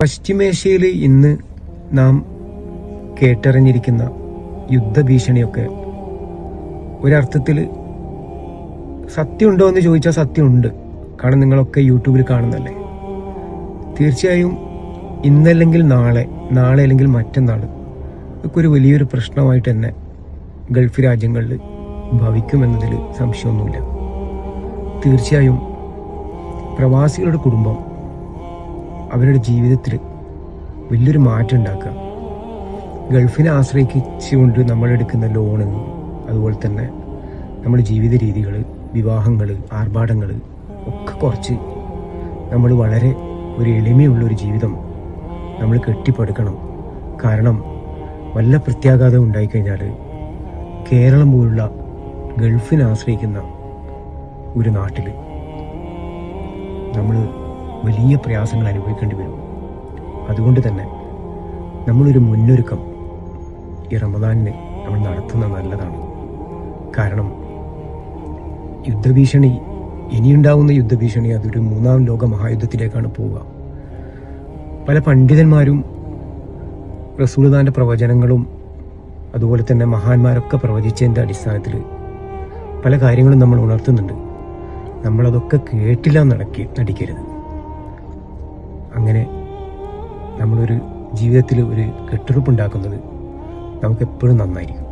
പശ്ചിമേഷ്യയിൽ ഇന്ന് നാം കേട്ടറിഞ്ഞിരിക്കുന്ന യുദ്ധഭീഷണിയൊക്കെ ഒരർത്ഥത്തിൽ സത്യമുണ്ടോ എന്ന് ചോദിച്ചാൽ സത്യമുണ്ട്. കാരണം നിങ്ങളൊക്കെ യൂട്യൂബിൽ കാണുന്നല്ലേ. തീർച്ചയായും ഇന്നല്ലെങ്കിൽ നാളെ, നാളെ അല്ലെങ്കിൽ മറ്റന്നാൾ ഇതൊക്കെ ഒരു വലിയൊരു പ്രശ്നമായിട്ട് തന്നെ ഗൾഫ് രാജ്യങ്ങളിൽ ഭവിക്കുമെന്നതിൽ സംശയമൊന്നുമില്ല. തീർച്ചയായും പ്രവാസികളുടെ കുടുംബം അവരുടെ ജീവിതത്തിൽ വലിയൊരു മാറ്റം ഉണ്ടാക്കുക. ഗൾഫിനെ ആശ്രയിച്ചുകൊണ്ട് നമ്മളെടുക്കുന്ന ലോണ്, അതുപോലെ തന്നെ നമ്മുടെ ജീവിത രീതികൾ, വിവാഹങ്ങൾ, ആർഭാടങ്ങൾ ഒക്കെ കുറച്ച് നമ്മൾ വളരെ ഒരു എളിമയുള്ളൊരു ജീവിതം നമ്മൾ കെട്ടിപ്പടുക്കണം. കാരണം വല്ല പ്രത്യാഘാതം ഉണ്ടായിക്കഴിഞ്ഞാൽ കേരളം പോലുള്ള ഗൾഫിനെ ആശ്രയിക്കുന്ന ഒരു നാട്ടിൽ നമ്മൾ വലിയ പ്രയാസങ്ങൾ അനുഭവിക്കേണ്ടി വരും. അതുകൊണ്ട് തന്നെ നമ്മളൊരു മുന്നൊരുക്കം ഈ റമദാനിന് നമ്മൾ നടത്തുന്നത് നല്ലതാണ്. കാരണം യുദ്ധഭീഷണി, ഇനിയുണ്ടാവുന്ന യുദ്ധഭീഷണി അതൊരു 3ാം ലോക മഹായുദ്ധത്തിലേക്കാണ് പോവുക. പല പണ്ഡിതന്മാരും റസൂലുള്ളാഹിന്റെ പ്രവചനങ്ങളും അതുപോലെ തന്നെ മഹാന്മാരൊക്കെ പ്രവചിച്ചതിൻ്റെ അടിസ്ഥാനത്തിൽ പല കാര്യങ്ങളും നമ്മൾ ഉണർത്തുന്നുണ്ട്. നമ്മളതൊക്കെ കേട്ടില്ല നടിക്കരുത്. അങ്ങനെ നമ്മളൊരു ജീവിതത്തിൽ ഒരു കെട്ടുറപ്പുണ്ടാക്കുന്നത് നമുക്ക് എപ്പോഴും നന്നായിരിക്കും.